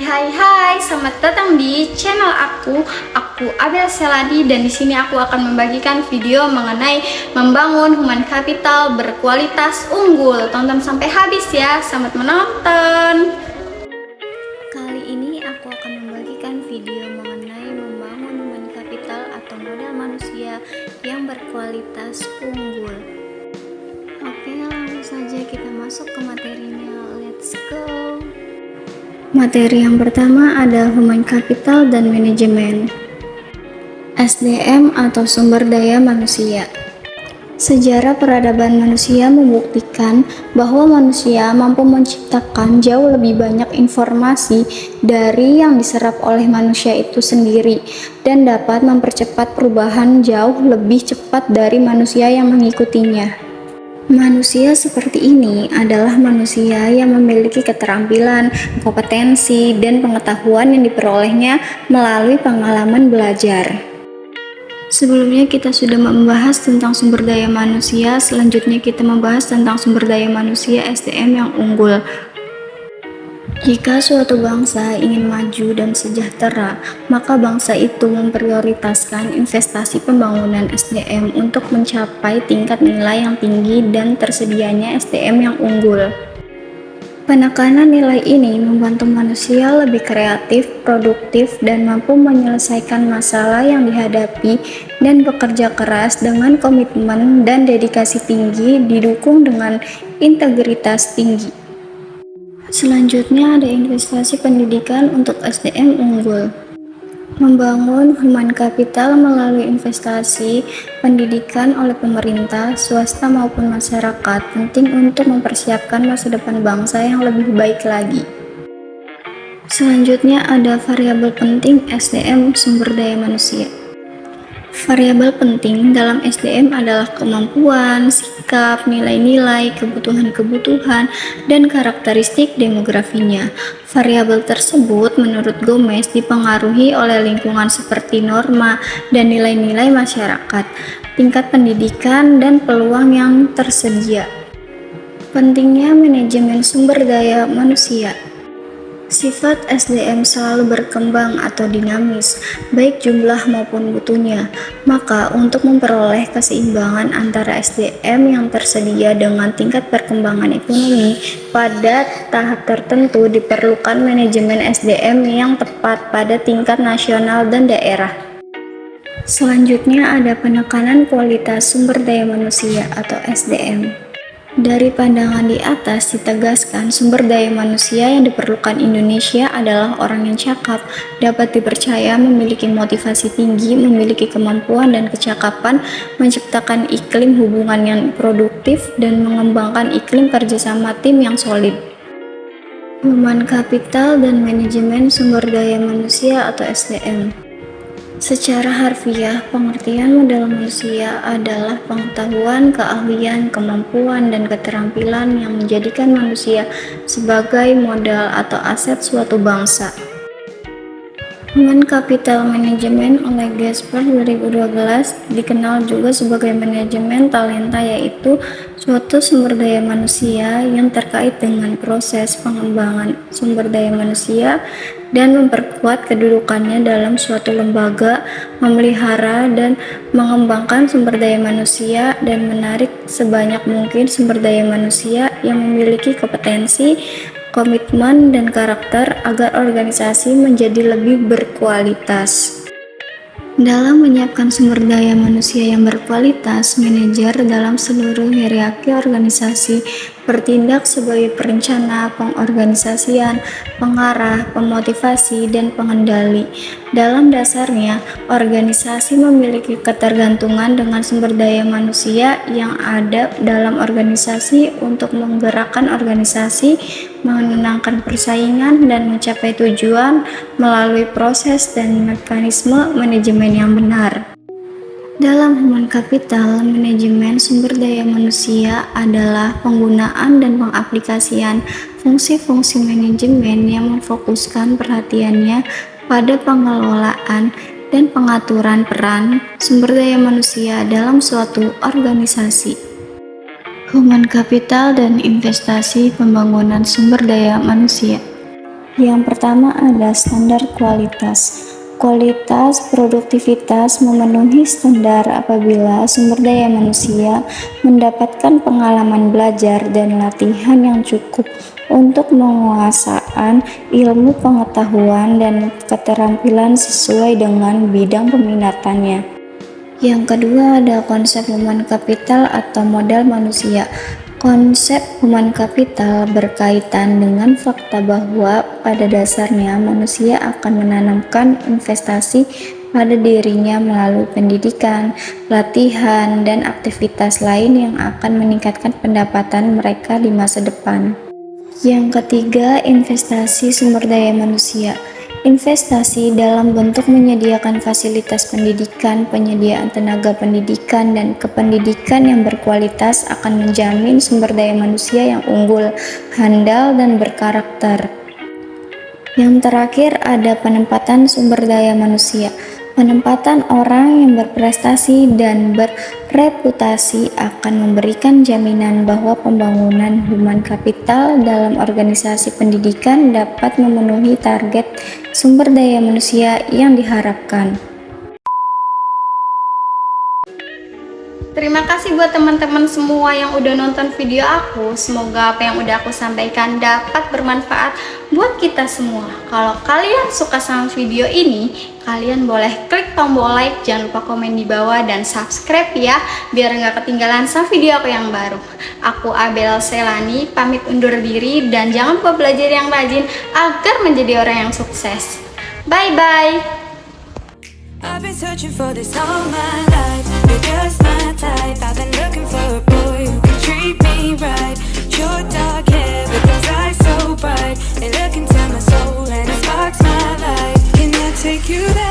Hai, selamat datang di channel aku. Aku Abel Seladi dan di sini aku akan membagikan video mengenai membangun human capital berkualitas unggul. Tonton sampai habis ya. Selamat menonton. Kali ini aku akan membagikan video mengenai membangun human capital atau modal manusia yang berkualitas unggul. Oke, langsung saja kita masuk ke materinya. Let's go. Materi yang pertama ada Human Capital dan Manajemen. SDM atau Sumber Daya Manusia. Sejarah peradaban manusia membuktikan bahwa manusia mampu menciptakan jauh lebih banyak informasi dari yang diserap oleh manusia itu sendiri dan dapat mempercepat perubahan jauh lebih cepat dari manusia yang mengikutinya. Manusia seperti ini adalah manusia yang memiliki keterampilan, kompetensi, dan pengetahuan yang diperolehnya melalui pengalaman belajar. Sebelumnya kita sudah membahas tentang sumber daya manusia, selanjutnya kita membahas tentang sumber daya manusia SDM yang unggul. Jika suatu bangsa ingin maju dan sejahtera, maka bangsa itu memprioritaskan investasi pembangunan SDM untuk mencapai tingkat nilai yang tinggi dan tersedianya SDM yang unggul. Penekanan nilai ini membantu manusia lebih kreatif, produktif, dan mampu menyelesaikan masalah yang dihadapi dan bekerja keras dengan komitmen dan dedikasi tinggi didukung dengan integritas tinggi. Selanjutnya ada investasi pendidikan untuk SDM unggul. Membangun human capital melalui investasi pendidikan oleh pemerintah, swasta maupun masyarakat penting untuk mempersiapkan masa depan bangsa yang lebih baik lagi. Selanjutnya ada variabel penting SDM sumber daya manusia. Variabel penting dalam SDM adalah kemampuan, sikap, nilai-nilai, kebutuhan-kebutuhan, dan karakteristik demografinya. Variabel tersebut menurut Gomez dipengaruhi oleh lingkungan seperti norma dan nilai-nilai masyarakat, tingkat pendidikan, dan peluang yang tersedia. Pentingnya manajemen sumber daya manusia. Sifat SDM selalu berkembang atau dinamis, baik jumlah maupun mutunya. Maka, untuk memperoleh keseimbangan antara SDM yang tersedia dengan tingkat perkembangan ekonomi, pada tahap tertentu diperlukan manajemen SDM yang tepat pada tingkat nasional dan daerah. Selanjutnya ada penekanan kualitas sumber daya manusia atau SDM. Dari pandangan di atas ditegaskan sumber daya manusia yang diperlukan Indonesia adalah orang yang cakap, dapat dipercaya, memiliki motivasi tinggi, memiliki kemampuan dan kecakapan, menciptakan iklim hubungan yang produktif, dan mengembangkan iklim kerjasama tim yang solid. Human Capital dan Manajemen Sumber Daya Manusia atau SDM. Secara harfiah, pengertian modal manusia adalah pengetahuan, keahlian, kemampuan, dan keterampilan yang menjadikan manusia sebagai modal atau aset suatu bangsa. Human Capital Management oleh Gasper 2012 dikenal juga sebagai manajemen talenta, yaitu suatu sumber daya manusia yang terkait dengan proses pengembangan sumber daya manusia dan memperkuat kedudukannya dalam suatu lembaga, memelihara dan mengembangkan sumber daya manusia, dan menarik sebanyak mungkin sumber daya manusia yang memiliki kompetensi, komitmen, dan karakter agar organisasi menjadi lebih berkualitas. Dalam menyiapkan sumber daya manusia yang berkualitas, manajer dalam seluruh hierarki organisasi bertindak sebagai perencana, pengorganisasian, pengarah, pemotivasi, dan pengendali. Dalam dasarnya, organisasi memiliki ketergantungan dengan sumber daya manusia yang ada dalam organisasi untuk menggerakkan organisasi, menenangkan persaingan, dan mencapai tujuan melalui proses dan mekanisme manajemen yang benar. Dalam human capital, manajemen sumber daya manusia adalah penggunaan dan pengaplikasian fungsi-fungsi manajemen yang memfokuskan perhatiannya pada pengelolaan dan pengaturan peran sumber daya manusia dalam suatu organisasi. Human capital dan investasi pembangunan sumber daya manusia. Yang pertama ada standar kualitas. Kualitas produktivitas memenuhi standar apabila sumber daya manusia mendapatkan pengalaman belajar dan latihan yang cukup untuk menguasai ilmu pengetahuan dan keterampilan sesuai dengan bidang peminatannya. Yang kedua ada konsep human capital atau modal manusia. Konsep human capital berkaitan dengan fakta bahwa pada dasarnya manusia akan menanamkan investasi pada dirinya melalui pendidikan, latihan, dan aktivitas lain yang akan meningkatkan pendapatan mereka di masa depan. Yang ketiga, investasi sumber daya manusia. Investasi dalam bentuk menyediakan fasilitas pendidikan, penyediaan tenaga pendidikan, dan kependidikan yang berkualitas akan menjamin sumber daya manusia yang unggul, handal, dan berkarakter. Yang terakhir ada penempatan sumber daya manusia. Penempatan orang yang berprestasi dan bereputasi akan memberikan jaminan bahwa pembangunan human capital dalam organisasi pendidikan dapat memenuhi target sumber daya manusia yang diharapkan. Terima kasih buat teman-teman semua yang udah nonton video aku. Semoga apa yang udah aku sampaikan dapat bermanfaat buat kita semua. Kalau kalian suka sama video ini, kalian boleh klik tombol like, jangan lupa komen di bawah dan subscribe ya, biar nggak ketinggalan sama video aku yang baru. Aku Abel Selani, pamit undur diri dan jangan lupa belajar yang rajin agar menjadi orang yang sukses. Bye-bye! I've been searching for this all my life. You're just my type. I've been looking for a boy who can treat me right. Your dark hair with those eyes so bright. They look into my soul and it sparks my life. Can I take you there?